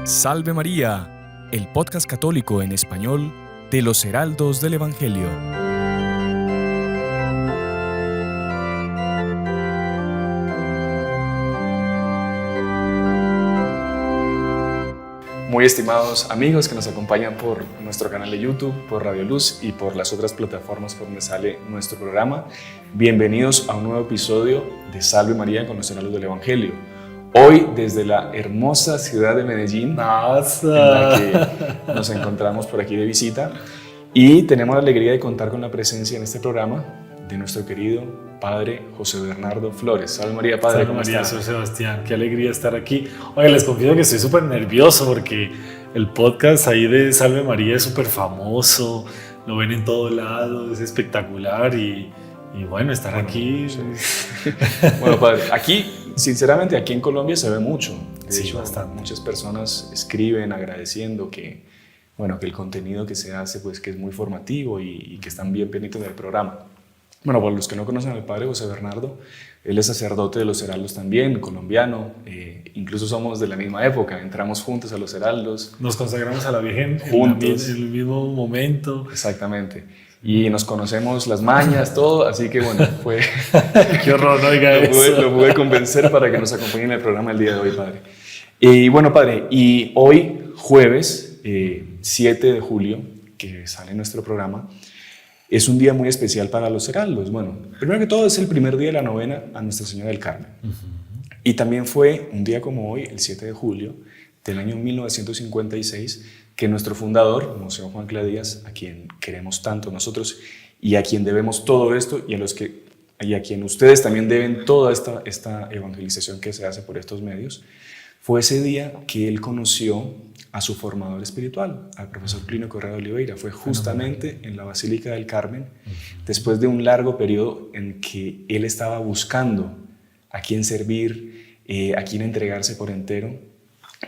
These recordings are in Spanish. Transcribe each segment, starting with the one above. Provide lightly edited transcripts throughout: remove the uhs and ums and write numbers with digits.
Salve María, el podcast católico en español de los Heraldos del Evangelio. Muy estimados amigos que nos acompañan por nuestro canal de YouTube, por Radio Luz y por las otras plataformas por donde sale nuestro programa, bienvenidos a un nuevo episodio de Salve María con los Heraldos del Evangelio. Hoy desde la hermosa ciudad de Medellín, en la que nos encontramos por aquí de visita, y tenemos la alegría de contar con la presencia en este programa de nuestro querido Padre José Bernardo Flores. Salve María, Padre. Salve María, soy Sebastián, qué alegría estar aquí. Oye, les confieso que estoy súper nervioso porque el podcast ahí de Salve María es súper famoso, lo ven en todo lado, es espectacular y bueno, estar aquí. Bueno, Padre, aquí, sinceramente, aquí en Colombia se ve mucho. De hecho, bastante. Muchas personas escriben agradeciendo que el contenido que se hace, pues que es muy formativo y que están bien pendientes del programa. Bueno, por los que no conocen al Padre José Bernardo, él es sacerdote de los Heraldos también, colombiano, incluso somos de la misma época, entramos juntos a los Heraldos. Nos consagramos a la Virgen juntos. En el mismo momento. Exactamente. Y nos conocemos las mañas, todo, así que bueno, fue... Qué horror, no diga eso. Lo pude convencer para que nos acompañe en el programa el día de hoy, Padre. Y bueno, Padre, y hoy, jueves 7 de julio, que sale nuestro programa, es un día muy especial para los Heraldos. Bueno, primero que todo es el primer día de la novena a Nuestra Señora del Carmen. Y también fue un día como hoy, el 7 de julio del año 1956, que nuestro fundador, Monseñor Juan Cladías, a quien queremos tanto nosotros y a quien debemos todo esto y a quien ustedes también deben toda esta evangelización que se hace por estos medios, fue ese día que él conoció a su formador espiritual, al profesor Plinio Correa de Oliveira. Fue justamente en la Basílica del Carmen, después de un largo periodo en que él estaba buscando a quién servir, a quién entregarse por entero.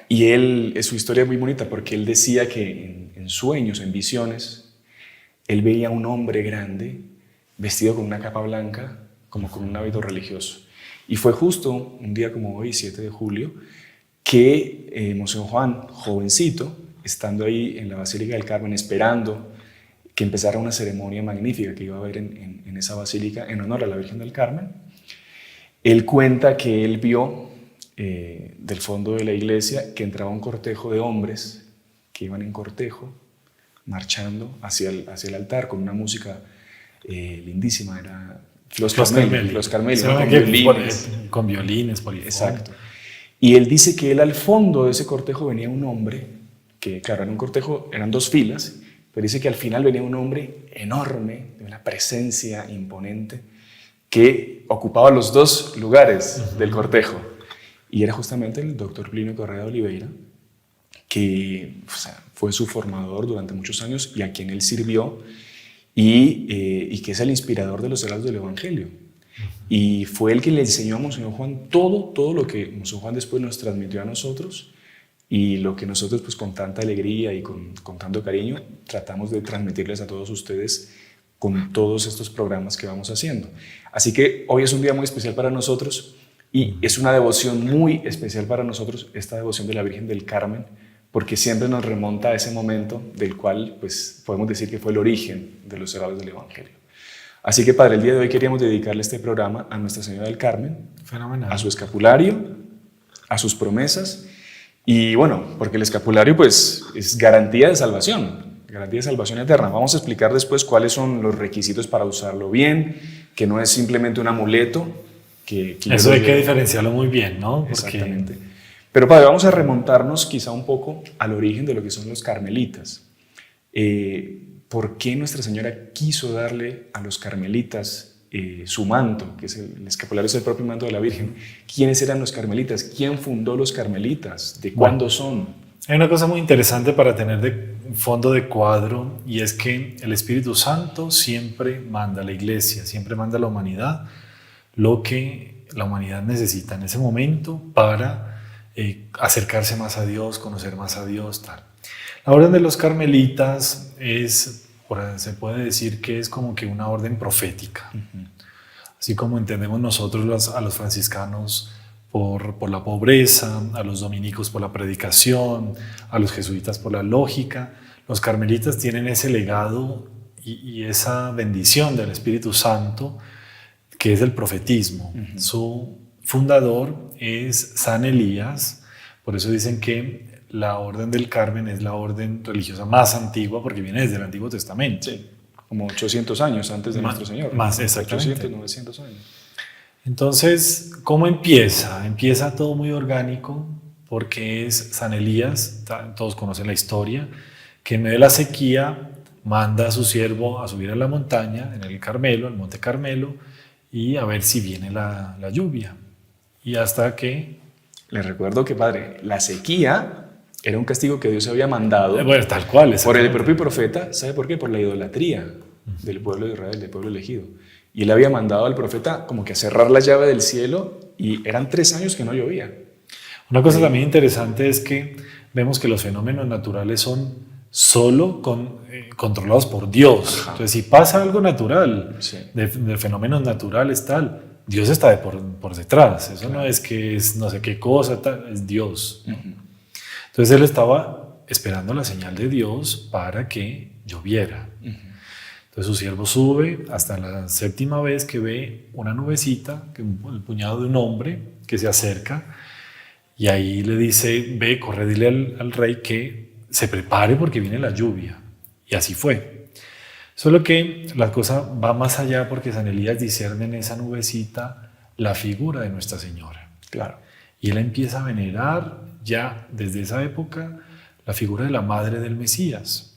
Y su historia es muy bonita porque él decía que en sueños, en visiones, él veía a un hombre grande vestido con una capa blanca, como con un hábito religioso. Y fue justo un día como hoy, 7 de julio, que Monseñor Juan, jovencito, estando ahí en la Basílica del Carmen, esperando que empezara una ceremonia magnífica que iba a haber en esa basílica en honor a la Virgen del Carmen, él cuenta que él vio del fondo de la iglesia que entraba un cortejo de hombres que iban en cortejo, marchando hacia el altar con una música lindísima, era Los Carmeli, con violines, polifón. Exacto. Y él dice que él al fondo de ese cortejo venía un hombre, que claro, en un cortejo eran 2 filas, pero dice que al final venía un hombre enorme, de una presencia imponente, que ocupaba los 2 lugares del cortejo. Y era justamente el doctor Plinio Correa de Oliveira, que fue su formador durante muchos años y a quien él sirvió, y que es el inspirador de los Heraldos del Evangelio. Y fue él que le enseñó a Monseñor Juan todo lo que Monseñor Juan después nos transmitió a nosotros y lo que nosotros pues con tanta alegría y con tanto cariño tratamos de transmitirles a todos ustedes con todos estos programas que vamos haciendo. Así que hoy es un día muy especial para nosotros y es una devoción muy especial para nosotros, esta devoción de la Virgen del Carmen, porque siempre nos remonta a ese momento del cual pues podemos decir que fue el origen de los Heraldos del Evangelio. Así que, Padre, el día de hoy queríamos dedicarle este programa a Nuestra Señora del Carmen, Fenomenal. A su escapulario, a sus promesas, y bueno, porque el escapulario pues es garantía de salvación eterna. Vamos a explicar después cuáles son los requisitos para usarlo bien, que no es simplemente un amuleto. Eso hay que diferenciarlo muy bien, ¿no? Exactamente. Pero, Padre, vamos a remontarnos quizá un poco al origen de lo que son los carmelitas. ¿Por qué Nuestra Señora quiso darle a los carmelitas su manto, que es el escapulario, es el propio manto de la Virgen? ¿Quiénes eran los carmelitas? ¿Quién fundó los carmelitas? ¿De cuándo son? Hay una cosa muy interesante para tener de fondo de cuadro, y es que el Espíritu Santo siempre manda a la iglesia, siempre manda a la humanidad lo que la humanidad necesita en ese momento para acercarse más a Dios, conocer más a Dios, tal. La orden de los carmelitas se puede decir que es como que una orden profética. Así como entendemos nosotros a los franciscanos por la pobreza, a los dominicos por la predicación, a los jesuitas por la lógica. Los carmelitas tienen ese legado y esa bendición del Espíritu Santo, que es el profetismo. Su fundador es San Elías, por eso dicen que la Orden del Carmen es la orden religiosa más antigua, porque viene desde el Antiguo Testamento. Sí, como 800 años antes de nuestro Señor. Más, exactamente. 800, 900 años. Entonces, ¿cómo empieza? Empieza todo muy orgánico, porque es San Elías, todos conocen la historia, que en medio de la sequía manda a su siervo a subir a la montaña, en el Carmelo, el Monte Carmelo, y a ver si viene la lluvia. Y hasta que... Les recuerdo que, padre, la sequía era un castigo que Dios había mandado Bueno, tal cual. por el propio profeta. ¿Sabe por qué? Por la idolatría del pueblo de Israel, del pueblo elegido. Y él había mandado al profeta como que a cerrar la llave del cielo, y eran 3 años que no llovía. Una cosa también interesante es que vemos que los fenómenos naturales son solo controlados por Dios. Ajá. Entonces, si pasa algo natural, Sí. de fenómenos naturales, tal, Dios está por detrás. Eso no es que es no sé qué cosa, tal, es Dios, ¿no? Entonces él estaba esperando la señal de Dios para que lloviera. Entonces su siervo sube hasta la 7ª vez que ve una nubecita, el puñado de un hombre que se acerca, y ahí le dice: ve, corre, dile al rey que se prepare porque viene la lluvia. Y así fue. Solo que la cosa va más allá, porque San Elías discierne en esa nubecita la figura de Nuestra Señora. Claro. Y él empieza a venerar ya desde esa época la figura de la madre del Mesías.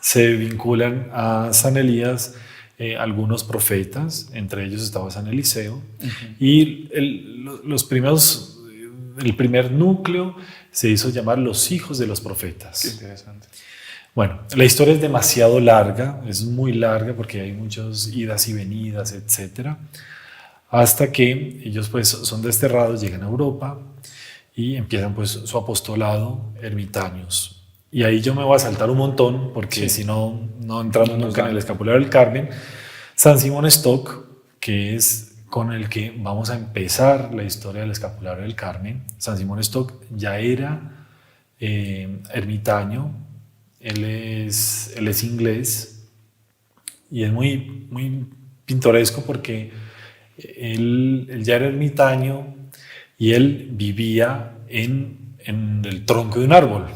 Se vinculan a San Elías algunos profetas, entre ellos estaba San Eliseo, y el primer núcleo se hizo llamar los hijos de los profetas. Qué interesante. Bueno, la historia es demasiado larga, es muy larga porque hay muchas idas y venidas, etcétera, hasta que ellos pues son desterrados, llegan a Europa y empiezan pues su apostolado ermitaños. Y ahí yo me voy a saltar un montón, porque si no entramos nunca en el escapulario del Carmen. San Simón Stock, que es con el que vamos a empezar la historia del escapulario del Carmen. San Simón Stock ya era ermitaño. Él es inglés y es muy, muy pintoresco, porque él ya era ermitaño y él vivía en el tronco de un árbol.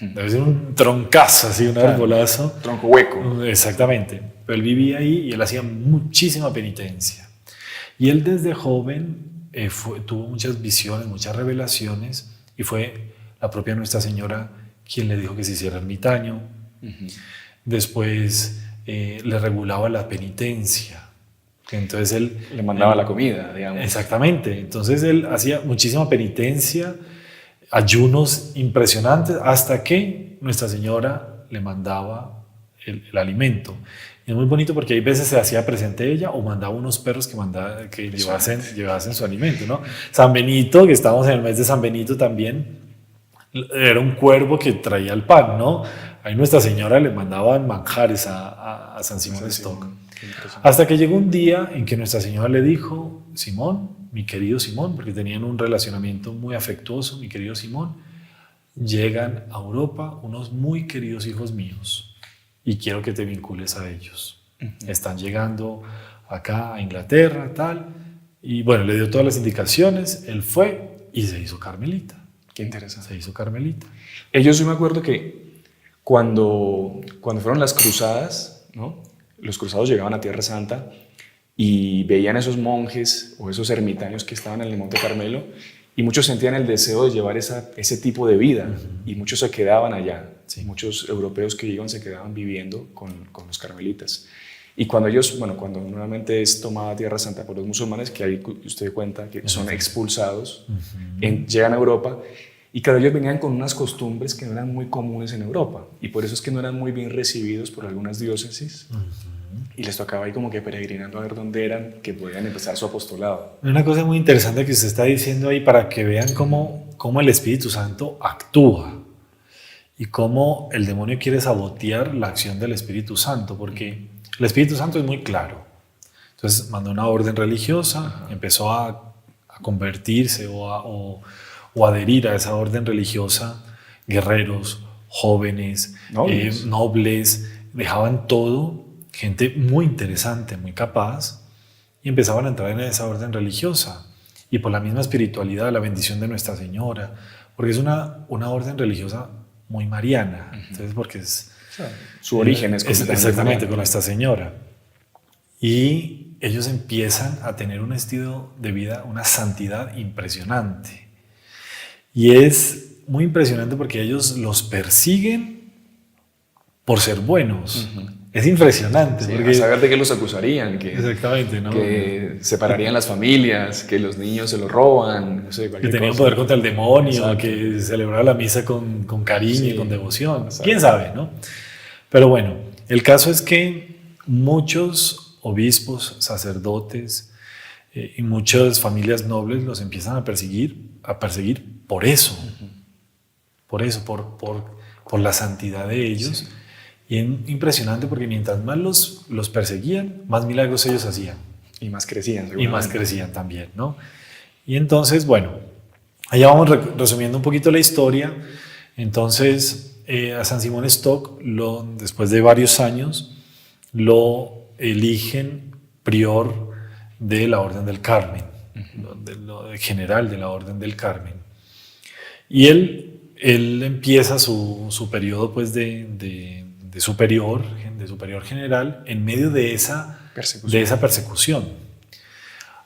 Debe ser un troncazo, así, un arbolazo. Tronco hueco. Exactamente. Pero él vivía ahí y él hacía muchísima penitencia. Y él desde joven tuvo muchas visiones, muchas revelaciones, y fue la propia Nuestra Señora quien le dijo que se hiciera ermitaño. Después le regulaba la penitencia. Entonces él Le mandaba la comida, digamos. Exactamente. Entonces él hacía muchísima penitencia, ayunos impresionantes, hasta que Nuestra Señora le mandaba el alimento. Y es muy bonito porque hay veces se hacía presente ella, o mandaba unos perros que llevasen su alimento, ¿no? San Benito, que estamos en el mes de San Benito también, era un cuervo que traía el pan, ¿no? Ahí Nuestra Señora le mandaban manjares a San Simón Stock. Hasta que llegó un día en que Nuestra Señora le dijo: Simón, mi querido Simón, porque tenían un relacionamiento muy afectuoso, mi querido Simón, llegan a Europa unos muy queridos hijos míos y quiero que te vincules a ellos. Están llegando acá a Inglaterra, tal. Y bueno, le dio todas las indicaciones, él fue y se hizo carmelita. Qué interesante. Se hizo carmelita. Yo sí me acuerdo que cuando fueron las cruzadas, ¿no? Los cruzados llegaban a Tierra Santa y veían a esos monjes o esos ermitaños que estaban en el Monte Carmelo, y muchos sentían el deseo de llevar ese tipo de vida, y muchos se quedaban allá. Sí. Muchos europeos que iban se quedaban viviendo con los carmelitas. Y cuando nuevamente es tomada Tierra Santa por los musulmanes, que ahí usted cuenta que son expulsados, llegan a Europa, y claro, ellos venían con unas costumbres que no eran muy comunes en Europa, y por eso es que no eran muy bien recibidos por algunas diócesis, y les tocaba ahí como que peregrinando a ver dónde eran, que podían empezar su apostolado. Una cosa muy interesante que usted está diciendo ahí, para que vean cómo el Espíritu Santo actúa y cómo el demonio quiere sabotear la acción del Espíritu Santo, porque el Espíritu Santo es muy claro. Entonces mandó una orden religiosa, empezó a convertirse o adherir a esa orden religiosa, guerreros, jóvenes, nobles, dejaban todo, gente muy interesante, muy capaz, y empezaban a entrar en esa orden religiosa. Y por la misma espiritualidad, la bendición de Nuestra Señora, porque es una orden religiosa muy mariana, entonces porque su origen es exactamente con Nuestra Señora. Y ellos empiezan a tener un estilo de vida, una santidad impresionante. Y es muy impresionante porque ellos los persiguen por ser buenos. Es impresionante. Sí, porque a saber de qué los acusarían, exactamente, ¿no? Que separarían las familias, que los niños se los roban, no sé, que tenían poder contra el demonio, que celebraba la misa con cariño y con devoción. Exacto. ¿Quién sabe, no? Pero bueno, el caso es que muchos obispos, sacerdotes y muchas familias nobles los empiezan a perseguir por eso. Por la santidad de ellos. Sí. Y es impresionante porque mientras más los perseguían, más milagros ellos hacían. Y más crecían, seguramente. Y más crecían también, ¿no? Y entonces, bueno, allá vamos resumiendo un poquito la historia. Entonces, a San Simón Stock, después de varios años, lo eligen prior de la Orden del Carmen, general de la Orden del Carmen. Y él empieza su periodo pues, de superior general en medio de esa persecución.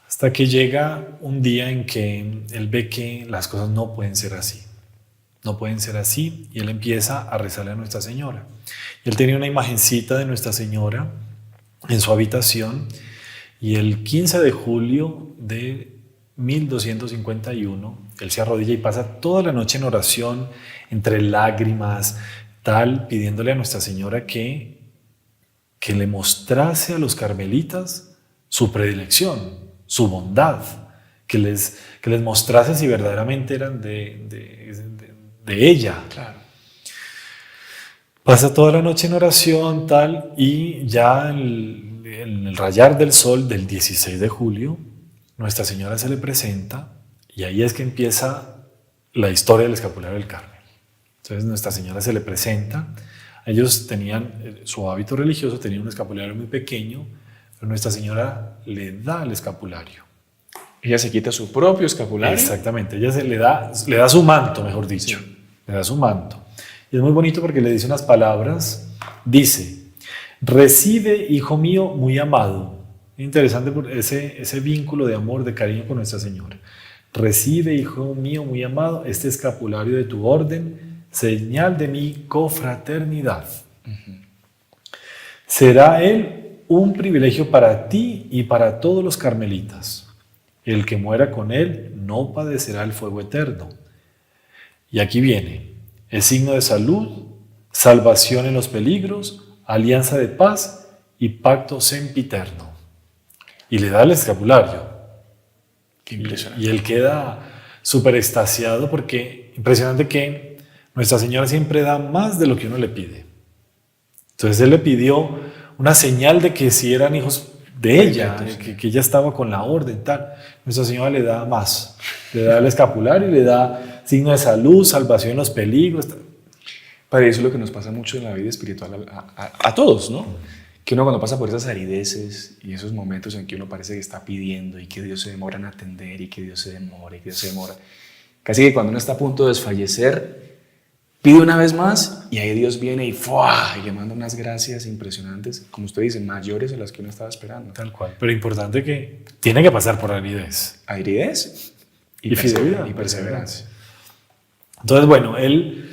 Hasta que llega un día en que él ve que las cosas no pueden ser así. No pueden ser así, y él empieza a rezarle a Nuestra Señora. Y él tenía una imagencita de Nuestra Señora en su habitación, y el 15 de julio de 1251, él se arrodilla y pasa toda la noche en oración, entre lágrimas, pidiéndole a Nuestra Señora que le mostrase a los carmelitas su predilección, su bondad, que les mostrase si verdaderamente eran de ella. Claro. Pasa toda la noche en oración, y ya en el rayar del sol del 16 de julio, Nuestra Señora se le presenta, y ahí es que empieza la historia del escapulario del Carmen. Entonces Nuestra Señora se le presenta. Ellos tenían su hábito religioso, tenían un escapulario muy pequeño, pero Nuestra Señora le da el escapulario. Ella se quita su propio escapulario. Exactamente, ella le da su manto, mejor dicho. Sí. Le da su manto. Y es muy bonito porque le dice unas palabras. Dice: recibe, hijo mío muy amado. Interesante por ese vínculo de amor, de cariño con Nuestra Señora. Recibe, hijo mío muy amado, este escapulario de tu orden, señal de mi cofraternidad. Será él un privilegio para ti y para todos los carmelitas. El que muera con él no padecerá el fuego eterno. Y aquí viene el signo de salud, salvación en los peligros, alianza de paz y pacto sempiterno. Y le da el escapulario. Qué impresionante. Y él queda súper extasiado porque impresionante que Nuestra Señora siempre da más de lo que uno le pide. Entonces él le pidió una señal de que si eran hijos de ella, que ella estaba con la orden, tal. Nuestra Señora le da más. Le da el escapulario y le da signo de salud, salvación en los peligros. Padre, eso es lo que nos pasa mucho en la vida espiritual a todos, ¿no? Que uno cuando pasa por esas arideces y esos momentos en que uno parece que está pidiendo y que Dios se demora en atender y que Dios se demora y que Dios se demora, casi que cuando uno está a punto de desfallecer, pide una vez más y ahí Dios viene y le manda unas gracias impresionantes, como usted dice, mayores a las que uno estaba esperando. Tal cual. Pero importante que tiene que pasar por aridez. Aridez y fidelidad. Y perseverancia. Entonces, bueno, él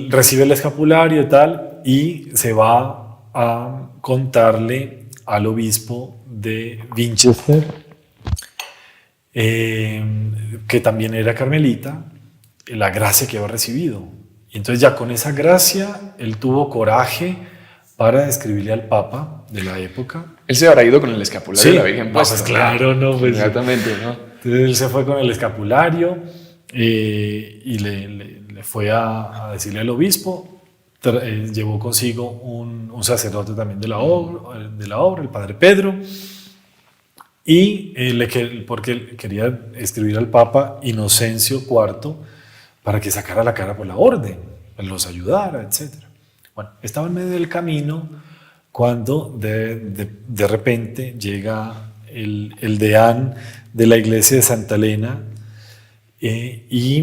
recibe el escapulario y tal, y se va a contarle al obispo de Winchester, que también era carmelita, la gracia que había recibido. Y entonces ya con esa gracia él tuvo coraje para escribirle al Papa de la época. Él se habrá ido con el escapulario de la Virgen puesta. Pues claro, ¿no? Pues, exactamente, ¿no? Entonces él se fue con el escapulario y le fue a decirle al obispo. Llevó consigo un sacerdote también de la obra, el padre Pedro, y porque quería escribir al Papa Inocencio IV para que sacara la cara por la orden, los ayudara, etc. Bueno, estaba en medio del camino cuando de repente llega el deán de la iglesia de Santa Elena y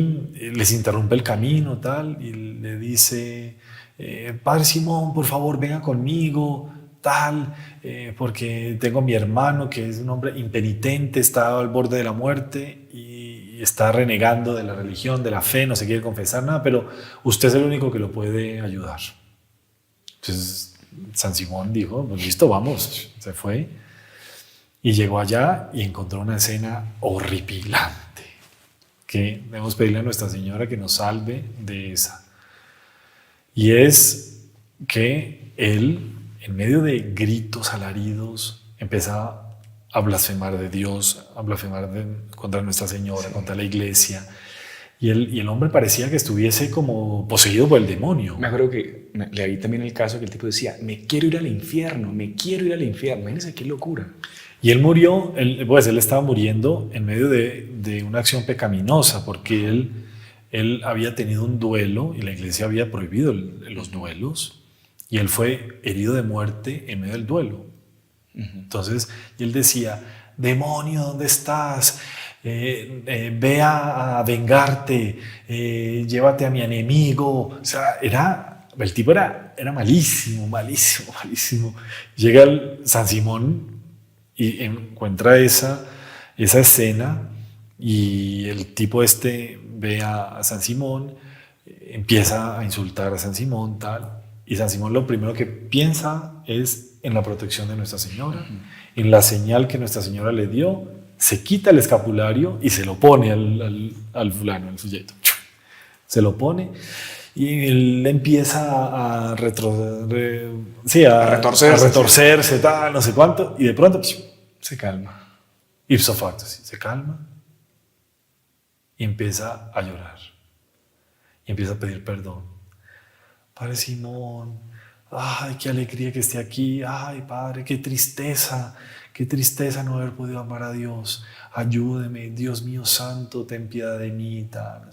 les interrumpe el camino tal, y le dice, Padre Simón, por favor venga conmigo, tal, porque tengo a mi hermano que es un hombre impenitente, está al borde de la muerte y está renegando de la religión, de la fe, no se quiere confesar nada, pero usted es el único que lo puede ayudar. Entonces San Simón dijo, pues listo, vamos, se fue y llegó allá y encontró una escena horripilante que debemos pedirle a Nuestra Señora que nos salve de esa. Y es que él, en medio de gritos, alaridos, empieza a blasfemar de Dios, a blasfemar contra Nuestra Señora, sí, contra la iglesia. Y el hombre parecía que estuviese como poseído por el demonio. Me acuerdo que le vi también el caso que el tipo decía, me quiero ir al infierno, me quiero ir al infierno. Imagínense qué locura. Y él murió, él estaba muriendo en medio de una acción pecaminosa, porque él había tenido un duelo y la iglesia había prohibido los duelos, y él fue herido de muerte en medio del duelo. Entonces, y él decía, demonio, ¿dónde estás? Ve a vengarte, llévate a mi enemigo. O sea, el tipo era malísimo, malísimo, malísimo. Llega San Simón y encuentra esa escena, y el tipo ve a San Simón, empieza a insultar a San Simón, tal, y San Simón lo primero que piensa es en la protección de Nuestra Señora, en la señal que Nuestra Señora le dio, se quita el escapulario y se lo pone al fulano, al sujeto. Se lo pone y él empieza a retorcerse, tal, no sé cuánto, y de pronto se calma. Ipso facto, sí, se calma y empieza a llorar. Y empieza a pedir perdón. Padre Simón, ay, qué alegría que esté aquí. Ay, Padre, qué tristeza no haber podido amar a Dios. Ayúdeme, Dios mío santo, ten piedad de mí. Tal.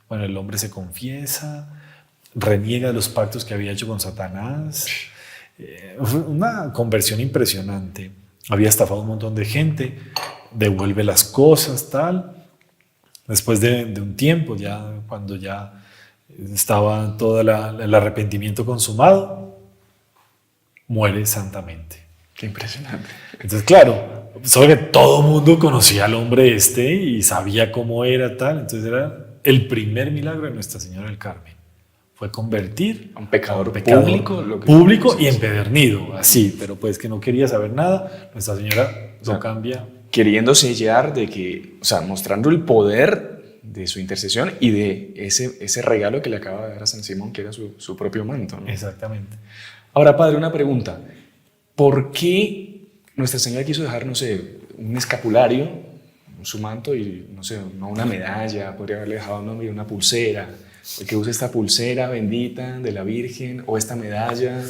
Bueno, el hombre se confiesa, reniega de los pactos que había hecho con Satanás. Una conversión impresionante. Había estafado a un montón de gente, devuelve las cosas, tal. Después de un tiempo, ya cuando ya estaba todo el arrepentimiento consumado, muere santamente. Qué impresionante. Entonces, claro, solo que todo el mundo conocía al hombre y sabía cómo era, tal. Entonces era el primer milagro de Nuestra Señora del Carmen. Fue convertir a un pecador público y empedernido, así, pero pues que no quería saber nada. Nuestra Señora lo cambia. Queriendo sellar de que, o sea, mostrando el poder de su intercesión y de ese regalo que le acaba de dar a San Simón, que era su propio manto, ¿no? Exactamente. Ahora, padre, una pregunta. ¿Por qué Nuestra Señora quiso dejar, no sé, un escapulario, su manto y, no sé, no una medalla? Podría haberle dejado una pulsera. Que use esta pulsera bendita de la Virgen o esta medalla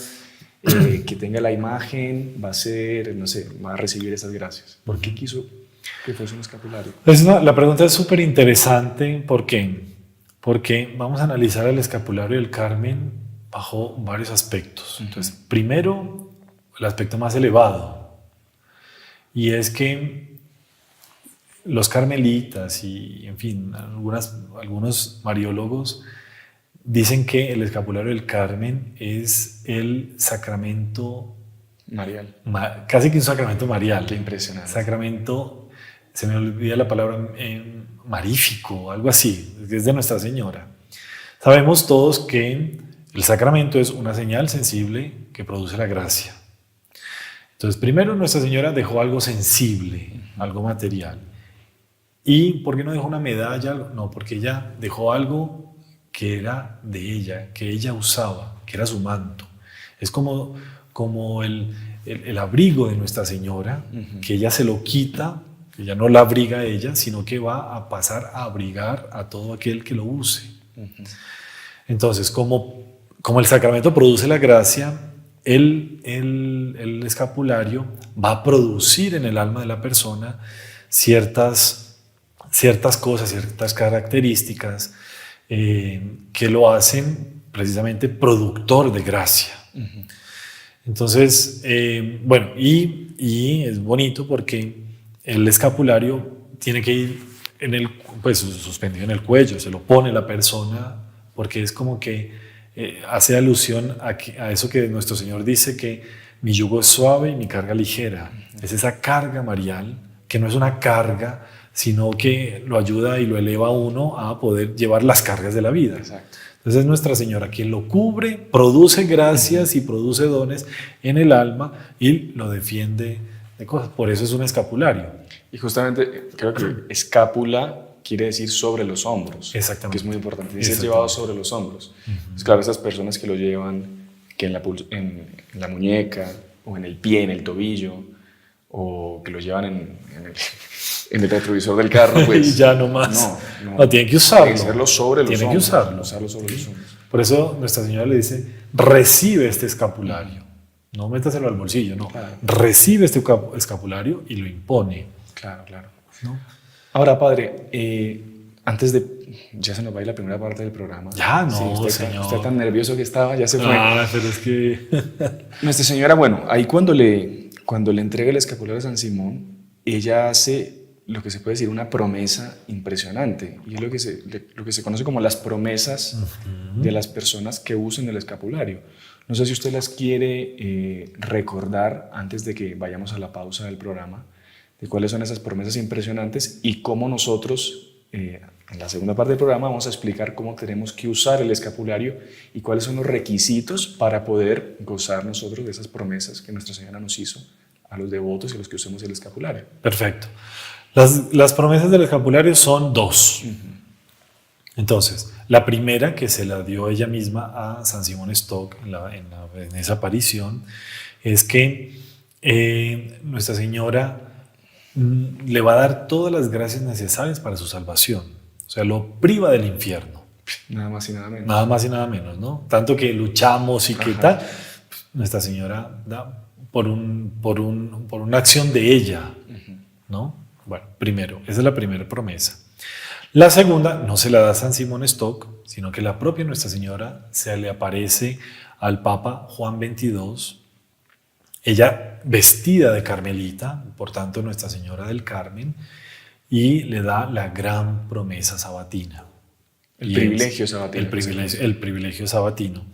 que tenga la imagen, va a recibir esas gracias. ¿Por qué quiso que fuese un escapulario? La pregunta es súper interesante. ¿Por qué? Porque vamos a analizar el escapulario del Carmen bajo varios aspectos. Entonces, primero, el aspecto más elevado, y es que los carmelitas y, en fin, algunos mariólogos dicen que el escapulario del Carmen es el sacramento marial. Casi que un sacramento marial. Qué impresionante. Sacramento, se me olvida la palabra, marífico, algo así, es de Nuestra Señora. Sabemos todos que el sacramento es una señal sensible que produce la gracia. Entonces, primero Nuestra Señora dejó algo sensible, algo material. ¿Y por qué no dejó una medalla? No, porque ella dejó algo que era de ella, que ella usaba, que era su manto. Es como el abrigo de Nuestra Señora, que ella se lo quita, que ya no la abriga a ella, sino que va a pasar a abrigar a todo aquel que lo use. Entonces, como el sacramento produce la gracia, el escapulario va a producir en el alma de la persona ciertas cosas, ciertas características que lo hacen precisamente productor de gracia. Entonces, bueno, y es bonito porque el escapulario tiene que ir pues, suspendido en el cuello, se lo pone la persona porque es como que hace alusión a eso que nuestro Señor dice, que mi yugo es suave y mi carga ligera. Es esa carga marial que no es una carga, sino que lo ayuda y lo eleva a uno a poder llevar las cargas de la vida. Exacto. Entonces es Nuestra Señora quien lo cubre, produce gracias y produce dones en el alma y lo defiende de cosas. Por eso es un escapulario. Y justamente creo que escápula quiere decir sobre los hombros. Exactamente. Que es muy importante. Dice llevado sobre los hombros. Pues claro, esas personas que lo llevan que en la muñeca o en el pie, en el tobillo, o que lo llevan en el retrovisor del carro, pues y ya no más. No, tienen que usarlo. Tienen que hacerlo sobre los hombros. Usarlo sobre los hombros. Por eso Nuestra Señora le dice, recibe este escapulario. No métaselo al bolsillo, no. Claro. Recibe este escapulario y lo impone. Claro, claro. ¿No? Ahora, padre, antes de... Ya se nos va a ir la primera parte del programa. Ya, no, sí, señor. Usted tan nervioso que estaba, ya se fue. Pero es que... Nuestra Señora, bueno, ahí cuando le entrega el escapulario a San Simón, ella hace lo que se puede decir una promesa impresionante. Y es lo que se conoce como las promesas de las personas que usan el escapulario. No sé si usted las quiere recordar antes de que vayamos a la pausa del programa, de cuáles son esas promesas impresionantes y cómo nosotros, en la segunda parte del programa, vamos a explicar cómo tenemos que usar el escapulario y cuáles son los requisitos para poder gozar nosotros de esas promesas que Nuestra Señora nos hizo a los devotos y a los que usemos el escapulario. Perfecto. Las promesas del escapulario son dos. Entonces, la primera, que se la dio ella misma a San Simón Stock en esa aparición, es que Nuestra Señora le va a dar todas las gracias necesarias para su salvación. O sea, lo priva del infierno. Nada más y nada menos. Nada más y nada menos, ¿no? Tanto que luchamos y que tal, Nuestra Señora da por una acción de ella, ¿no? Bueno, primero, esa es la primera promesa. La segunda no se la da San Simón Stock, sino que la propia Nuestra Señora se le aparece al Papa Juan XXII, ella vestida de carmelita, por tanto Nuestra Señora del Carmen, y le da la gran promesa sabatina. El privilegio sabatino. El privilegio sabatino.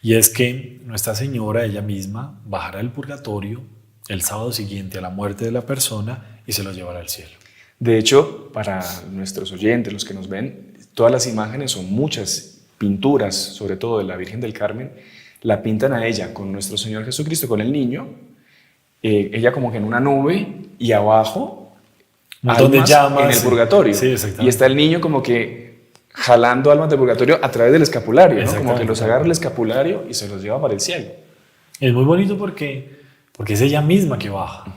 Y es que Nuestra Señora, ella misma, bajará del purgatorio el sábado siguiente a la muerte de la persona y se lo llevará al cielo. De hecho, para nuestros oyentes, los que nos ven, todas las imágenes o muchas pinturas, sobre todo de la Virgen del Carmen, la pintan a ella con nuestro Señor Jesucristo, con el niño, ella como que en una nube y abajo almas en el purgatorio. Sí, y está el niño como que jalando almas del purgatorio a través del escapulario, ¿no? Como que los agarra el escapulario y se los lleva para el cielo. Es muy bonito porque es ella misma que baja.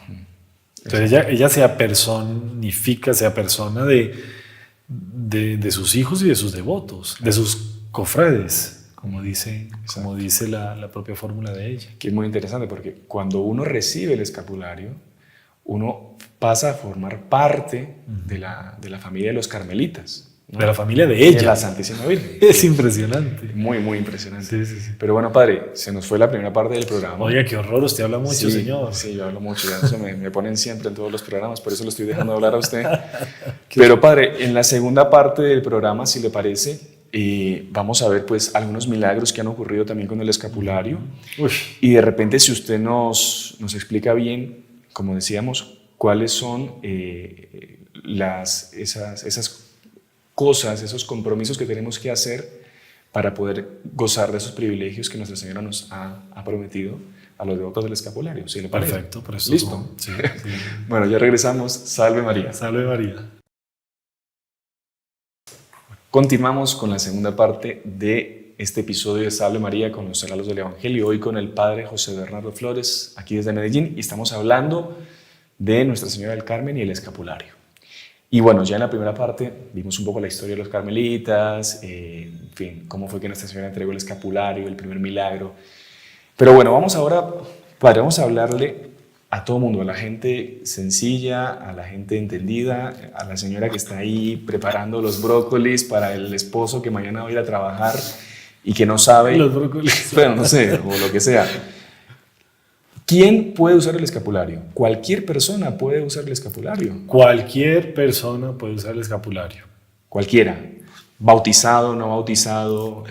Entonces ella se apersonifica, se apersona de sus hijos y de sus devotos, de sus cofrades, como dice la propia fórmula de ella. Que es muy interesante porque cuando uno recibe el escapulario, uno pasa a formar parte de la familia de los carmelitas, ¿no? De la familia de ella. De la Santísima Virgen. Es impresionante. Muy, muy impresionante. Sí. Pero bueno, padre, se nos fue la primera parte del programa. Oiga, qué horror, usted habla mucho, señor. Sí, yo hablo mucho, ya eso me ponen siempre en todos los programas, por eso lo estoy dejando hablar a usted. Pero padre, en la segunda parte del programa, si le parece, vamos a ver pues algunos milagros que han ocurrido también con el escapulario. Y de repente, si usted nos explica bien, como decíamos, cuáles son esas cosas, esos compromisos que tenemos que hacer para poder gozar de esos privilegios que Nuestra Señora nos ha prometido a los devotos del escapulario. ¿Sí le parece? Perfecto, por eso. ¿Listo? Sí. Bueno, ya regresamos. Salve María. Salve María. Continuamos con la segunda parte de este episodio de Salve María con los heraldos del Evangelio, hoy con el Padre José Bernardo Flores, aquí desde Medellín, y estamos hablando de Nuestra Señora del Carmen y el escapulario. Y bueno, ya en la primera parte vimos un poco la historia de los carmelitas, en fin, cómo fue que Nuestra Señora entregó el escapulario, el primer milagro. Pero bueno, vamos ahora, padre, vamos a hablarle a todo mundo, a la gente sencilla, a la gente entendida, a la señora que está ahí preparando los brócolis para el esposo que mañana va a ir a trabajar y que no sabe, Los brócolis. bueno, no sé, o lo que sea. ¿Quién puede usar el escapulario? Cualquier persona puede usar el escapulario. Cualquier persona puede usar el escapulario. Cualquiera. Bautizado, no bautizado.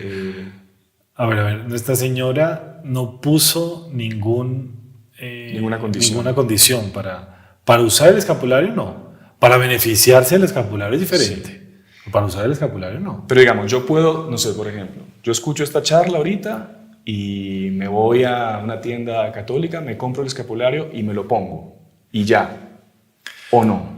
A ver, nuestra señora no puso ninguna condición para usar el escapulario, no. Para beneficiarse del escapulario es diferente. Sí. Para usar el escapulario, no. Pero digamos, yo puedo, no sé, por ejemplo, yo escucho esta charla ahorita y me voy a una tienda católica, me compro el escapulario y me lo pongo. Y ya. ¿O no?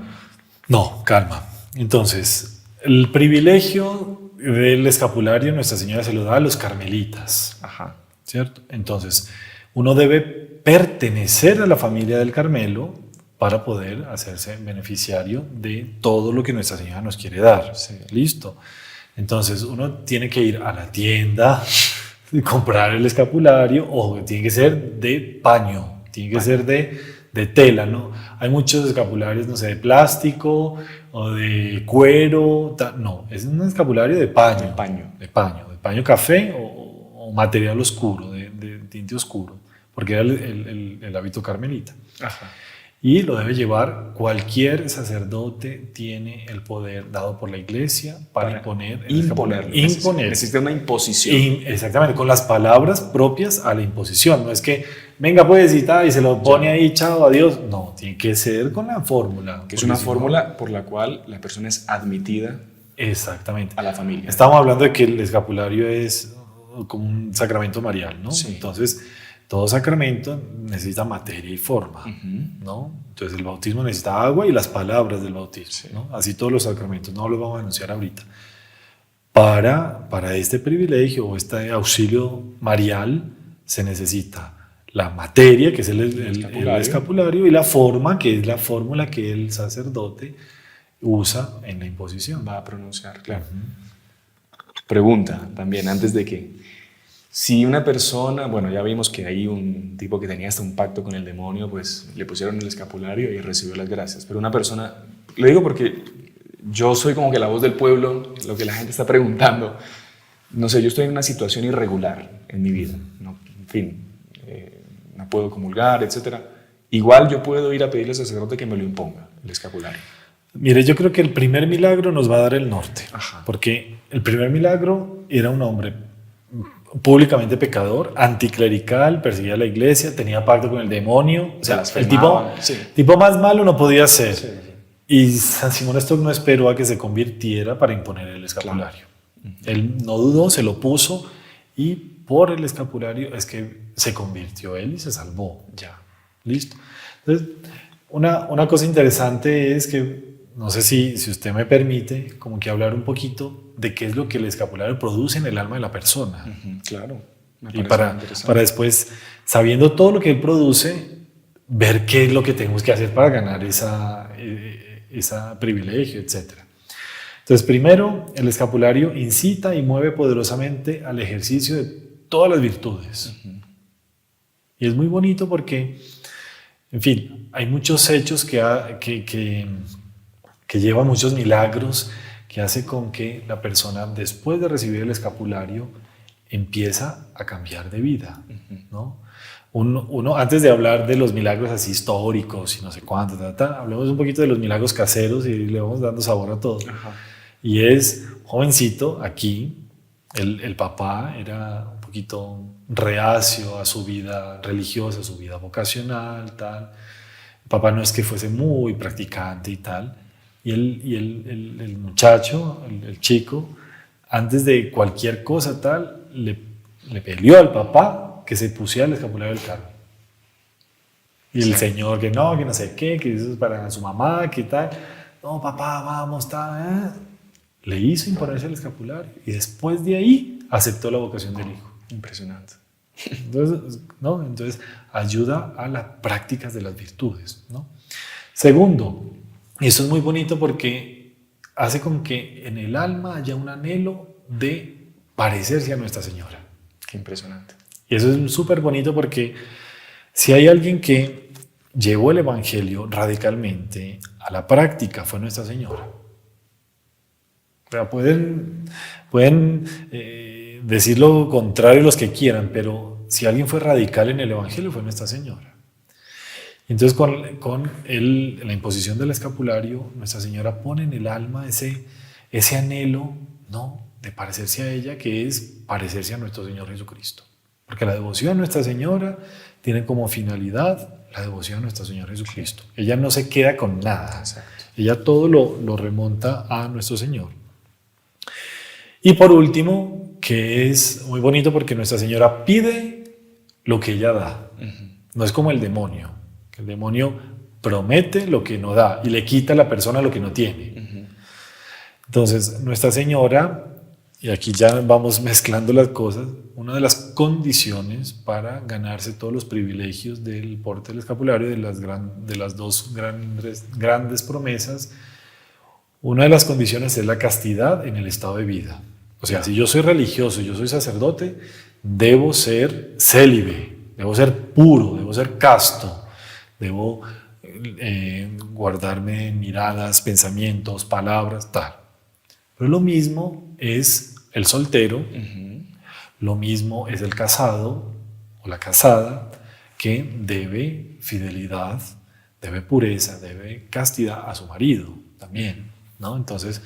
No, calma. Entonces, el privilegio del escapulario Nuestra Señora se lo da a los carmelitas. Ajá. ¿Cierto? Entonces, uno debe pertenecer a la familia del Carmelo para poder hacerse beneficiario de todo lo que Nuestra Señora nos quiere dar. Sí. ¿Listo? Entonces, uno tiene que ir a la tienda y comprar el escapulario, o tiene que ser de paño, tiene que ser de tela, ¿no? Hay muchos escapularios, no sé, de plástico o de cuero, no, es un escapulario de paño. De paño café o material oscuro, de tinte oscuro, porque era el hábito carmelita. Ajá. Y lo debe llevar cualquier sacerdote, tiene el poder dado por la iglesia para imponerlo. Necesita una imposición. Exactamente, con las palabras propias a la imposición. No es que venga pues y se lo pone ahí, chao, adiós. No, tiene que ser con la fórmula. Que es una fórmula por la cual la persona es admitida. Exactamente. A la familia. Estamos hablando de que el escapulario es como un sacramento marial, ¿no? Sí. Entonces, todo sacramento necesita materia y forma, ¿no? Entonces el bautismo necesita agua y las palabras del bautismo, sí. ¿No? Así todos los sacramentos, no los vamos a anunciar ahorita. Para este privilegio o este auxilio marial se necesita la materia, que es el escapulario, y la forma, que es la fórmula que el sacerdote usa en la imposición. Va a pronunciar, claro. Pregunta también, antes de que... Si una persona, bueno, ya vimos que hay un tipo que tenía hasta un pacto con el demonio, pues le pusieron el escapulario y recibió las gracias. Pero una persona, lo digo porque yo soy como que la voz del pueblo, lo que la gente está preguntando. No sé, yo estoy en una situación irregular en mi vida, ¿no? En fin, no puedo comulgar, etc. Igual yo puedo ir a pedirle al sacerdote que me lo imponga, el escapulario. Mire, yo creo que el primer milagro nos va a dar el norte. Ajá. Porque el primer milagro era un hombre públicamente pecador, anticlerical, perseguía a la iglesia, tenía pacto con el demonio. O sea, el tipo más malo no podía ser. Sí. Y San Simón Stock no esperó a que se convirtiera para imponer el escapulario. Claro. Él no dudó, se lo puso y por el escapulario es que se convirtió él y se salvó. Ya. Listo. Entonces, una cosa interesante es que, no sé si usted me permite, como que hablar un poquito de qué es lo que el escapulario produce en el alma de la persona. Claro. Y para después, sabiendo todo lo que él produce, ver qué es lo que tenemos que hacer para ganar ese privilegio, etc. Entonces, primero, el escapulario incita y mueve poderosamente al ejercicio de todas las virtudes. Y es muy bonito porque, en fin, hay muchos hechos que llevan muchos milagros, que hace con que la persona, después de recibir el escapulario, empieza a cambiar de vida, ¿no? Uno, antes de hablar de los milagros así históricos y no sé cuánto, hablemos un poquito de los milagros caseros y le vamos dando sabor a todo. Ajá. Y es jovencito, aquí, el papá era un poquito reacio a su vida religiosa, a su vida vocacional, tal. El papá no es que fuese muy practicante y tal. Y el muchacho, el chico, antes de cualquier cosa tal, le peleó al papá que se pusiera el escapulario del carro. Y el señor que no sé qué, que eso es para su mamá, que tal. No, papá, vamos, tal. Le hizo imponerse el escapulario. Y después de ahí aceptó la vocación del hijo. Impresionante. Entonces ayuda a las prácticas de las virtudes, ¿no? Segundo, y eso es muy bonito porque hace con que en el alma haya un anhelo de parecerse a Nuestra Señora. Qué impresionante. Y eso es súper bonito porque si hay alguien que llevó el Evangelio radicalmente a la práctica, fue Nuestra Señora. O sea, pueden decir lo contrario los que quieran, pero si alguien fue radical en el Evangelio, fue Nuestra Señora. Entonces, con la imposición del escapulario, Nuestra Señora pone en el alma ese anhelo, ¿no?, de parecerse a ella, que es parecerse a nuestro Señor Jesucristo. Porque la devoción a Nuestra Señora tiene como finalidad la devoción a nuestro Señor Jesucristo. Ella no se queda con nada. Exacto. Ella todo lo remonta a nuestro Señor. Y por último, que es muy bonito porque Nuestra Señora pide lo que ella da. No es como el demonio, que el demonio promete lo que no da y le quita a la persona lo que no tiene. Entonces, Nuestra Señora, y aquí ya vamos mezclando las cosas, una de las condiciones para ganarse todos los privilegios del porte del escapulario, de las dos grandes promesas, una de las condiciones es la castidad en el estado de vida. O sea, si yo soy religioso, yo soy sacerdote, debo ser célibe, debo ser puro, debo ser casto, debo guardarme miradas, pensamientos, palabras, tal. Pero lo mismo es el soltero, lo mismo es el casado o la casada, que debe fidelidad, debe pureza, debe castidad a su marido también, ¿no? Entonces,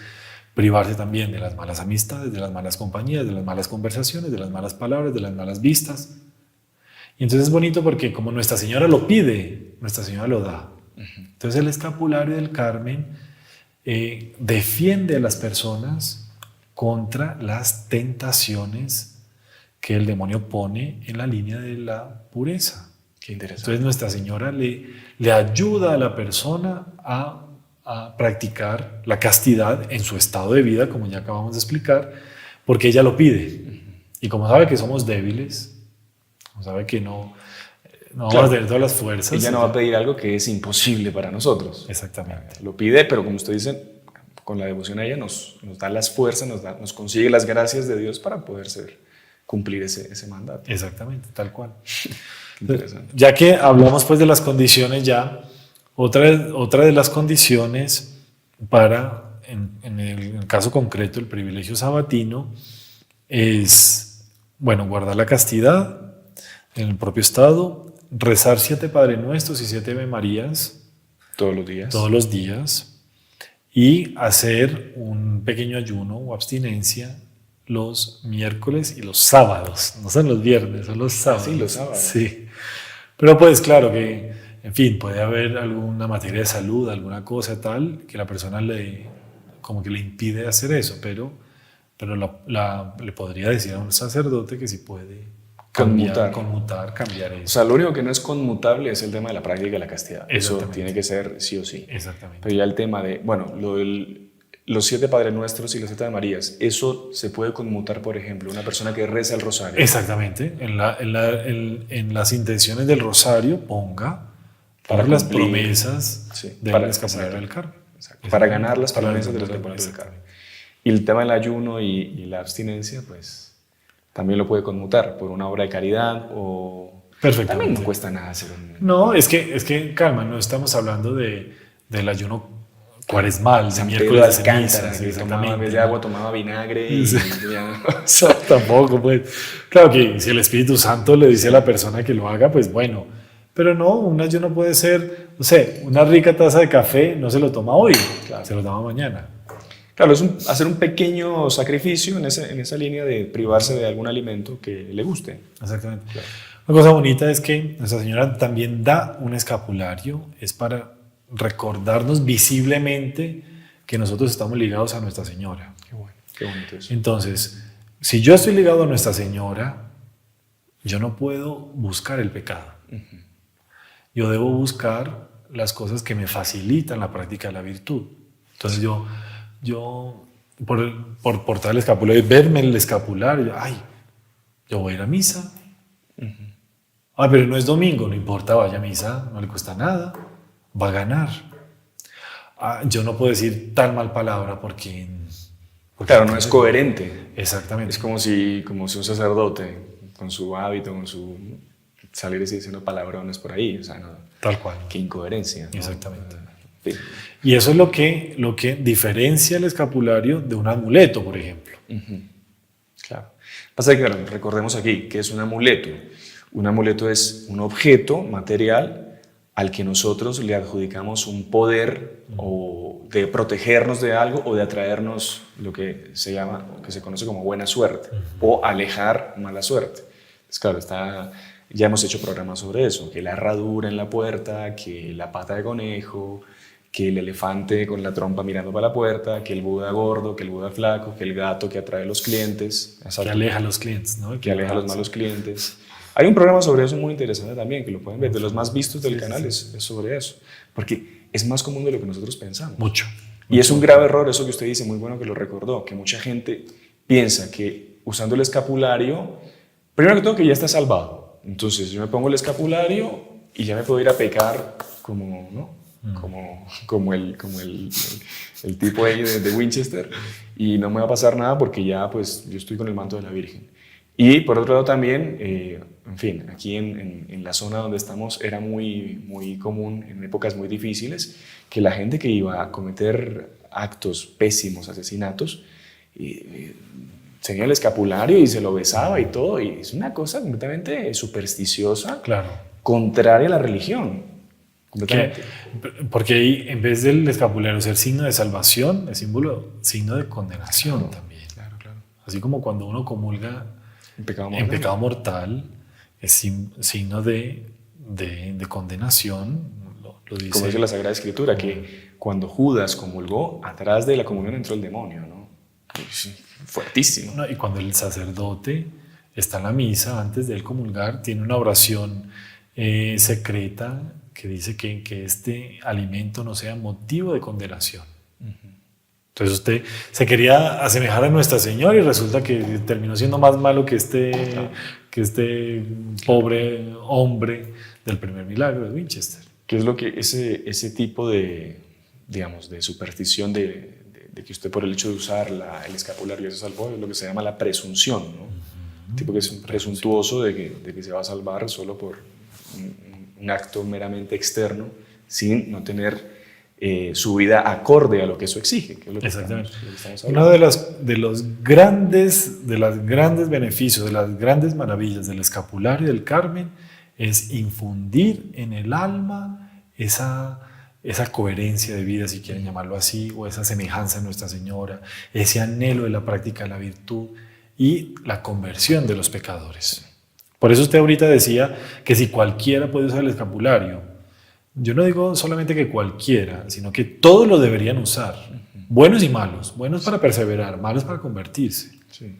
privarse también de las malas amistades, de las malas compañías, de las malas conversaciones, de las malas palabras, de las malas vistas. Y entonces es bonito porque como Nuestra Señora lo pide, Nuestra Señora lo da. Entonces el escapulario del Carmen defiende a las personas contra las tentaciones que el demonio pone en la línea de la pureza. Qué interesante. Entonces Nuestra Señora le ayuda a la persona a practicar la castidad en su estado de vida, como ya acabamos de explicar, porque ella lo pide. Y como sabe que somos débiles, como sabe que no vamos a tener todas las fuerzas. Ella no va a pedir algo que es imposible para nosotros. Exactamente. Lo pide, pero como usted dice, con la devoción a ella nos da las fuerzas, nos consigue las gracias de Dios para poder cumplir ese mandato. Exactamente, tal cual. Interesante. Ya que hablamos pues de las condiciones ya, otra de las condiciones para, en el caso concreto, el privilegio sabatino, es, bueno, guardar la castidad en el propio estado, rezar 7 Padre Nuestros y 7 Ave Marías Todos los días. todos los días, y hacer un pequeño ayuno o abstinencia los miércoles y los sábados. No son los viernes, son los sábados. Sí, los sábados. Sí. Pero pues claro que, en fin, puede haber alguna materia de salud, alguna cosa tal, que la persona como que le impide hacer eso, pero le podría decir a un sacerdote que si puede conmutar, cambiar eso. O sea, lo único que no es conmutable es el tema de la práctica de la castidad. Eso Exactamente. tiene que ser sí o sí. Exactamente. Pero ya el tema de, bueno, los 7 Padres Nuestros y los 7 Ave Marías, ¿eso se puede conmutar, por ejemplo, una persona que reza el rosario? Exactamente. En las intenciones del rosario ponga Para las cumplir, promesas sí, del para- escapulario exacto. del Carmen. Exacto. Para ganar las Para promesas de los ganar escapularios las del Carmen. Y el tema del ayuno y la abstinencia, pues también lo puede conmutar por una obra de caridad o... Perfectamente. También no cuesta nada hacer un... No, es que calma, no estamos hablando del ayuno cuaresmal, de San Pedro miércoles de de Alcántara, ceniza, que tomaba, en vez de agua tomaba vinagre y ya... Tampoco, pues. Claro que si el Espíritu Santo le dice a la persona que lo haga, pues bueno. Pero no, un ayuno puede ser, no sé, una rica taza de café no se lo toma hoy, Claro. se lo toma mañana. Claro, es hacer un pequeño sacrificio en esa línea de privarse de algún alimento que le guste. Exactamente. Claro. Una cosa bonita es que Nuestra Señora también da un escapulario, es para recordarnos visiblemente que nosotros estamos ligados a Nuestra Señora. Qué bueno, qué bonito eso. Entonces, si yo estoy ligado a Nuestra Señora, yo no puedo buscar el pecado. Yo debo buscar las cosas que me facilitan la práctica de la virtud. Entonces yo por portar el escapulario, verme el escapulario, yo voy a ir a misa. Pero no es domingo, no importa, vaya a misa, no le cuesta nada, va a ganar. Yo no puedo decir tal mal palabra porque Claro, no es coherente. Exactamente. Es como si un sacerdote con su hábito, con su salir así diciendo palabrones por ahí, o sea, no, Tal cual. qué incoherencia, ¿no? Exactamente. Sí. Y eso es lo que diferencia el escapulario de un amuleto, por ejemplo. Claro. Pasa que, claro, recordemos aquí que es un amuleto. Un amuleto es un objeto material al que nosotros le adjudicamos un poder o de protegernos de algo o de atraernos lo que se llama, o que se conoce como buena suerte o alejar mala suerte. Entonces, claro, ya hemos hecho programas sobre eso, que la herradura en la puerta, que la pata de conejo, que el elefante con la trompa mirando para la puerta, que el Buda gordo, que el Buda flaco, que el gato que atrae a los clientes. Que aleja a los clientes, ¿no? Que aleja a los malos clientes. Hay un programa sobre eso muy interesante también, que lo pueden ver, de los más vistos del canal. Es sobre eso, porque es más común de lo que nosotros pensamos. Mucho. Y es un grave error eso que usted dice, muy bueno que lo recordó, que mucha gente piensa que usando el escapulario, primero que todo que ya está salvado. Entonces yo me pongo el escapulario y ya me puedo ir a pecar como, ¿no? Como el tipo ahí de Winchester, y no me va a pasar nada porque ya pues yo estoy con el manto de la Virgen. Y por otro lado también, en fin, aquí en la zona donde estamos era muy común en épocas muy difíciles que la gente que iba a cometer actos pésimos, asesinatos, tenía el escapulario y se lo besaba y todo, y es una cosa completamente supersticiosa, Claro. contraria a la religión. Porque ahí, en vez del escapulario ser signo de salvación, es signo de condenación también. Claro. Así como cuando uno comulga En pecado mortal, es signo de condenación. Lo dice. Como dice la Sagrada Escritura, que cuando Judas comulgó, atrás de la comunión entró el demonio, ¿no? Sí, fuertísimo. No, y cuando el sacerdote está en la misa, antes de él comulgar, tiene una oración secreta que dice que este alimento no sea motivo de condenación. Entonces usted se quería asemejar a Nuestra Señora y resulta que terminó siendo más malo que este pobre hombre del primer milagro de Winchester. ¿Qué es lo que ese tipo de, digamos, de superstición de que usted por el hecho de usar el escapulario se salvó, es lo que se llama la presunción, ¿no? Tipo que es un presuntuoso de que se va a salvar solo por un acto meramente externo, sin no tener su vida acorde a lo que eso exige. Que es lo que Exactamente. estamos Uno de los grandes beneficios, de las grandes maravillas del escapulario del Carmen es infundir en el alma esa coherencia de vida, si quieren llamarlo así, o esa semejanza a Nuestra Señora, ese anhelo de la práctica de la virtud y la conversión de los pecadores. Por eso usted ahorita decía que si cualquiera puede usar el escapulario. Yo no digo solamente que cualquiera, sino que todos lo deberían usar, buenos y malos, buenos para perseverar, malos para convertirse. Sí.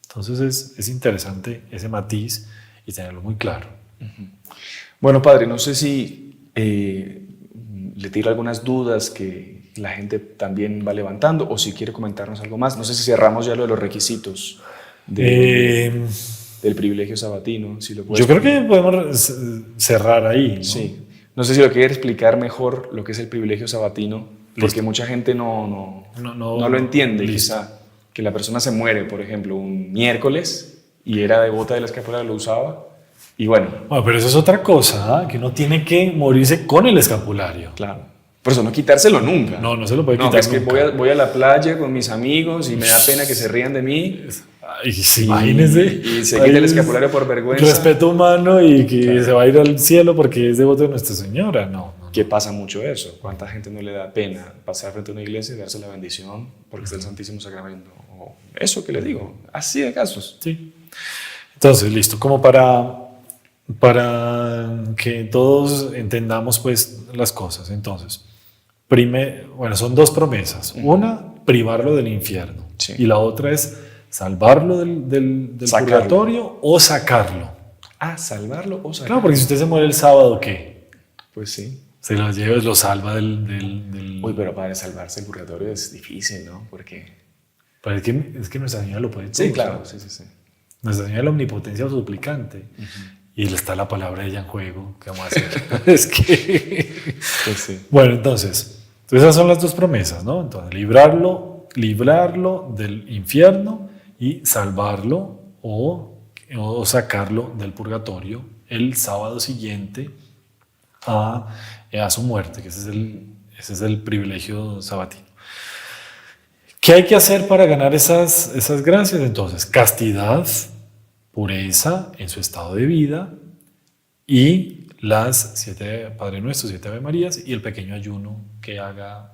Entonces es interesante ese matiz y tenerlo muy claro. Bueno, padre, no sé si le tiro algunas dudas que la gente también va levantando o si quiere comentarnos algo más. No sé si cerramos ya lo de los requisitos del privilegio sabatino. Si lo yo creo que podemos cerrar ahí, ¿no? Sí. No sé si lo quiere explicar mejor lo que es el privilegio sabatino, porque mucha gente no lo entiende. Quizá que la persona se muere, por ejemplo, un miércoles y era devota de la escapulario, lo usaba. Y bueno, pero eso es otra cosa, ¿eh? Que uno tiene que morirse con el escapulario. Claro. Por eso no quitárselo nunca. No se lo puede quitar. Es que voy a la playa con mis amigos y me da pena que se rían de mí. Imagínense. Y se quita el escapulario por vergüenza. Respeto humano y que se va a ir al cielo porque es devoto de Nuestra Señora. No. Que pasa mucho eso. ¿Cuánta gente no le da pena pasar frente a una iglesia y darse la bendición porque está el Santísimo Sacramento? O eso que le digo. Así de casos. Sí. Entonces, listo. Como para que todos entendamos pues las cosas. Entonces, son dos promesas. Una, privarlo del infierno. Sí. Y la otra es salvarlo del purgatorio o sacarlo. Salvarlo o sacarlo. Claro, porque si usted se muere el sábado, ¿qué? Pues sí. Se lo lleva, lo salva del... Uy, pero para salvarse el purgatorio es difícil, ¿no? Porque... Pero es que Nuestra Señora lo puede todo. Sí, claro. Sí. Nuestra Señora es la omnipotencia suplicante. Y está la palabra de ella en juego. ¿Qué vamos a hacer? Es que... Pues sí. Bueno, entonces esas son las dos promesas, ¿no? Entonces, librarlo del infierno y salvarlo o o sacarlo del purgatorio el sábado siguiente a su muerte, que ese es el privilegio sabatino. ¿Qué hay que hacer para ganar esas gracias? Entonces, castidad, pureza en su estado de vida y las 7 Padre Nuestro, 7 Ave Marías y el pequeño ayuno que haga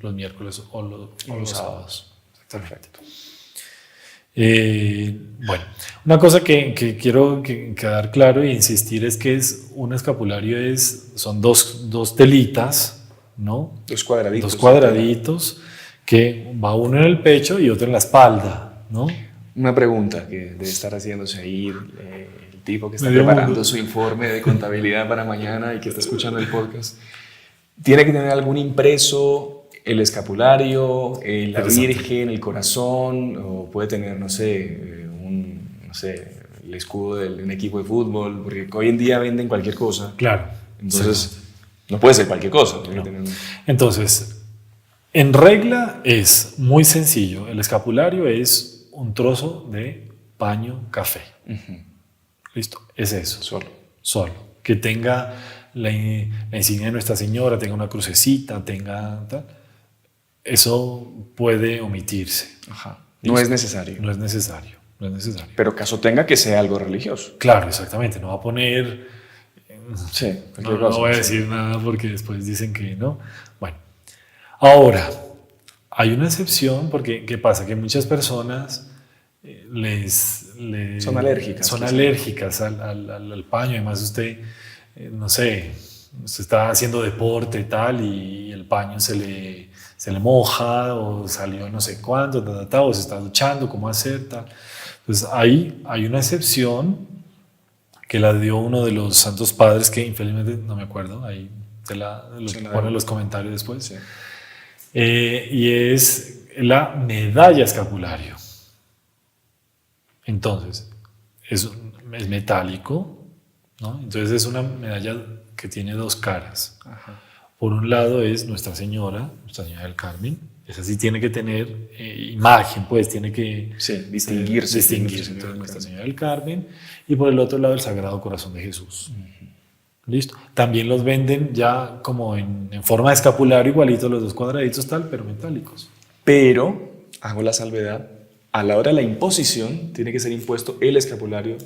los miércoles o los sábados. Perfecto. Bueno, una cosa que quiero quedar claro e insistir es que un escapulario son dos telitas, ¿no? Dos cuadraditos. Dos cuadraditos que va uno en el pecho y otro en la espalda, ¿no? Una pregunta que debe estar haciéndose ahí el tipo que está Medio preparando mundo. su informe de contabilidad para mañana y que está escuchando el podcast. ¿Tiene que tener algún impreso, el escapulario, la Interesante. Virgen, el corazón? ¿O puede tener, no sé, el escudo de un equipo de fútbol? Porque hoy en día venden cualquier cosa. Claro. Entonces, no puede ser cualquier cosa. Tiene No. que tener Entonces, en regla es muy sencillo. El escapulario es un trozo de paño café. ¿Listo? Es eso. Solo. Que tenga la insignia de Nuestra Señora, tenga una crucecita, tenga tal. Eso puede omitirse. Ajá. ¿Listo? No es necesario. No es necesario. Pero caso tenga que sea algo religioso. Claro, exactamente. No va a poner... Sí, No, cualquier cosa, voy a sí. decir nada porque después dicen que no. Bueno, ahora, hay una excepción porque ¿qué pasa? Que muchas personas Son alérgicas, son quizás. alérgicas al paño. Además usted, no sé, usted está haciendo deporte y tal y el paño se le moja o salió no sé cuánto, o se está duchando, cómo hacer, tal. Entonces ahí hay una excepción que la dio uno de los santos padres que infelizmente no me acuerdo, ahí te lo pone en los comentarios después. Sí. Y es la medalla escapulario. Entonces, es metálico, ¿no? Entonces es una medalla que tiene dos caras. Ajá. Por un lado es Nuestra Señora del Carmen. Esa sí tiene que tener imagen, pues tiene que distinguirse. de Nuestra Señora del Carmen. Y por el otro lado el Sagrado Corazón de Jesús. ¿Listo? También los venden ya como en forma de escapulario, igualito los dos cuadraditos tal, pero metálicos. Pero, hago la salvedad, a la hora de la imposición tiene que ser impuesto el escapulario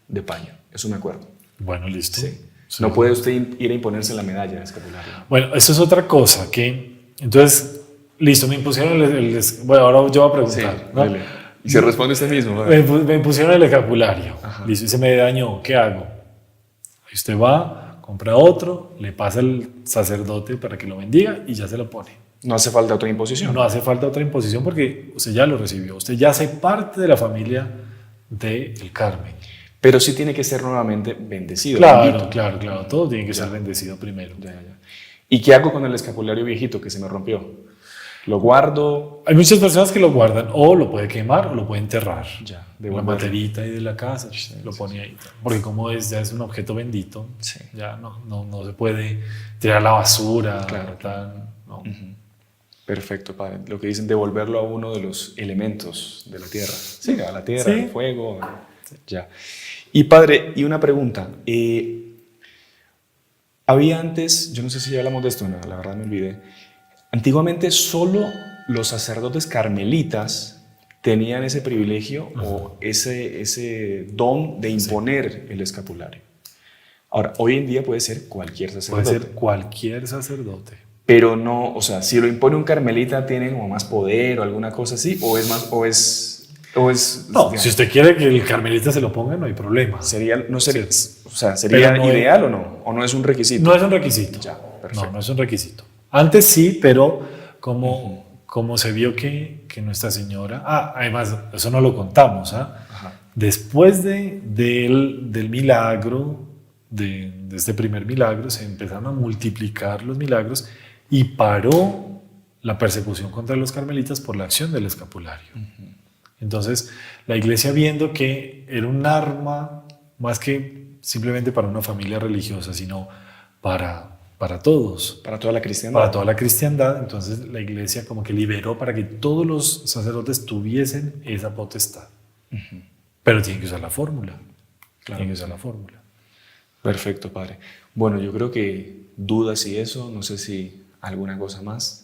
de paño. Eso me acuerdo. Bueno, listo. Sí. Sí. No puede usted ir a imponerse la medalla de escapulario. Bueno, eso es otra cosa entonces, listo, me impusieron bueno, ahora yo voy a preguntar, Sí, ¿no? dale. Y se responde usted mismo. Me impusieron el escapulario, Ajá. listo, y se me dañó, ¿qué hago? Ahí usted va, compra otro, le pasa al sacerdote para que lo bendiga y ya se lo pone. No hace falta otra imposición. No hace falta otra imposición porque usted ya lo recibió, usted ya hace parte de la familia del Carmen. Pero sí tiene que ser nuevamente bendecido. Claro, bendito. claro, todo tiene que ser bendecido primero. Ya. ¿Y qué hago con el escapulario viejito que se me rompió? ¿Lo guardo? Hay muchas personas que lo guardan o lo puede quemar o lo puede enterrar. Ya, La devolverlo. materita ahí de la casa, lo pone ahí. Porque como ya es un objeto bendito, Sí. ya no se puede tirar a la basura. Claro. No. Perfecto, padre. Lo que dicen, devolverlo a uno de los elementos de la tierra. Sí, a la tierra, Sí. al fuego. Ya. Y padre, y una pregunta. Había antes, yo no sé si ya hablamos de esto, no, la verdad me olvidé. Antiguamente solo los sacerdotes carmelitas tenían ese privilegio o ese don de imponer el escapulario. Ahora, hoy en día puede ser cualquier sacerdote. Puede ser cualquier sacerdote. Pero no, o sea, si lo impone un carmelita, ¿tiene como más poder o alguna cosa así? ¿O es más, o es No, digamos, si usted quiere que el carmelita se lo ponga, no hay problema. sería, no sería, Sí. o sea, ¿sería Pero no ideal o no? ¿O no es un requisito? No es un requisito. Ya, perfecto. No es un requisito. Antes sí, pero como se vio que Nuestra Señora... además, eso no lo contamos. Ajá. Después del milagro, de este primer milagro, se empezaron a multiplicar los milagros y paró la persecución contra los carmelitas por la acción del escapulario. Entonces, la iglesia, viendo que era un arma más que simplemente para una familia religiosa, sino para todos, Para toda la cristiandad. para toda la cristiandad, entonces la iglesia como que liberó para que todos los sacerdotes tuviesen esa potestad. Pero tienen que usar la fórmula. Claro. Tienen que usar la fórmula. Perfecto, padre. Bueno, yo creo que dudas y eso, no sé si alguna cosa más.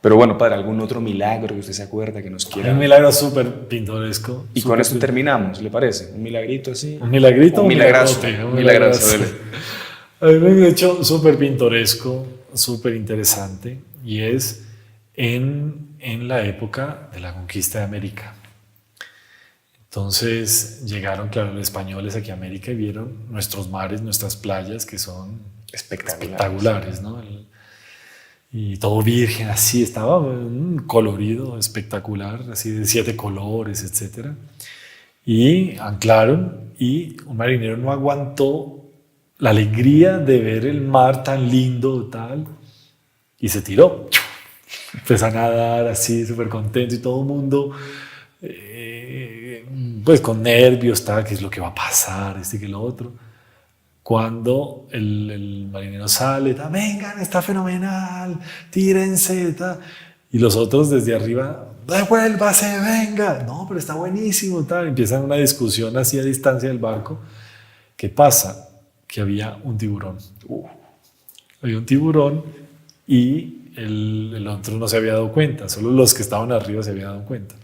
Pero bueno, padre, algún otro milagro que usted se acuerda que nos quiera. Un milagro súper pintoresco. Y con esto terminamos, ¿le parece? Un milagrito así. Un milagrito. Un milagrazo. Un milagrazo. A mí me ha hecho súper pintoresco, súper interesante, y es en la época de la conquista de América. Entonces llegaron, claro, los españoles aquí a América y vieron nuestros mares, nuestras playas, que son espectaculares, ¿no? Y todo virgen, así estaba, un colorido espectacular, así de 7 colores, etc. Y anclaron y un marinero no aguantó la alegría de ver el mar tan lindo, tal, y se tiró. Empezó a nadar así, súper contento, y todo el mundo, pues con nervios, tal, qué es lo que va a pasar, que lo otro. Cuando el marinero sale, tal, vengan, está fenomenal, tírense, tal, y los otros desde arriba, devuélvase, venga, no, pero está buenísimo, tal, empiezan una discusión así a distancia del barco. ¿Qué pasa? Que había un tiburón. Había un tiburón y el otro no se había dado cuenta, solo los que estaban arriba se habían dado cuenta.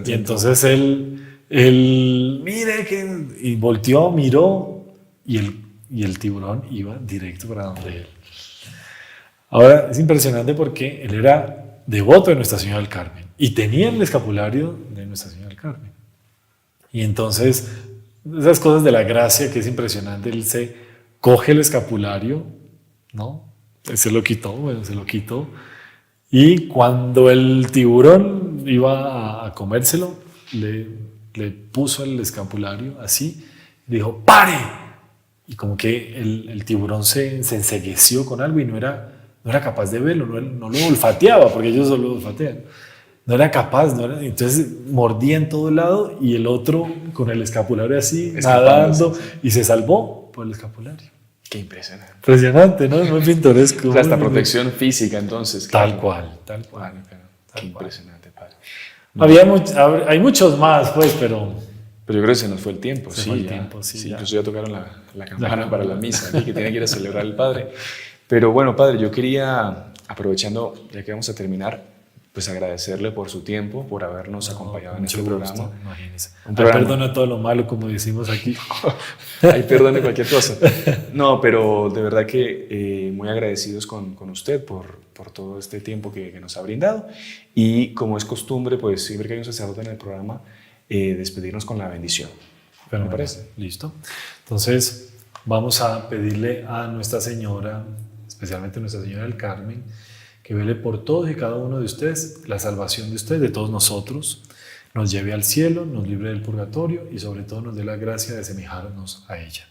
Y entonces él mire que, y volteó, miró, y el tiburón iba directo para donde él. Ahora es impresionante porque él era devoto de Nuestra Señora del Carmen y tenía el escapulario de Nuestra Señora del Carmen. Y entonces, esas cosas de la gracia que es impresionante, él se coge el escapulario, ¿no? Se lo quitó. Y cuando el tiburón iba a comérselo, le puso el escapulario así, dijo, ¡pare! Y como que el tiburón se encegueció con algo y no era capaz de verlo, no lo olfateaba, porque ellos solo olfatean. No era capaz, entonces mordía en todo lado y el otro con el escapulario así, nadando, y se salvó por el escapulario. Qué impresionante. Impresionante, ¿no? Es muy pintoresco. O sea, hasta protección física, entonces. Tal claro. cual. Qué impresionante, padre. Hay muchos más, pues, pero yo creo que se nos fue el tiempo. Sí, incluso ya tocaron la campana para la misa, aquí, que tiene que ir a celebrar el padre. Pero bueno, padre, yo quería, aprovechando, ya que vamos a terminar, pues agradecerle por su tiempo, por habernos acompañado en este programa. Imagínese. Perdona todo lo malo, como decimos aquí. Ay, perdone cualquier cosa. No, pero de verdad que muy agradecidos con usted por todo este tiempo que nos ha brindado. Y como es costumbre, pues siempre que hay un sacerdote en el programa, despedirnos con la bendición. Pero ¿Me parece? Listo. Entonces, vamos a pedirle a Nuestra Señora, especialmente a Nuestra Señora del Carmen, que vele por todos y cada uno de ustedes, la salvación de ustedes, de todos nosotros, nos lleve al cielo, nos libre del purgatorio y sobre todo nos dé la gracia de asemejarnos a ella.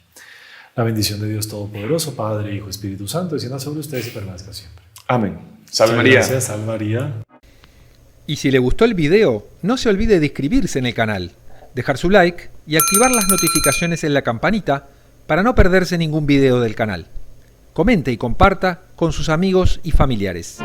La bendición de Dios Todopoderoso, Padre, Hijo, Espíritu Santo, descienda sobre ustedes y permanezca siempre. Amén. Salve Muchas María. Gracias, salve María. Y si le gustó el video, no se olvide de inscribirse en el canal, dejar su like y activar las notificaciones en la campanita para no perderse ningún video del canal. Comente y comparta con sus amigos y familiares.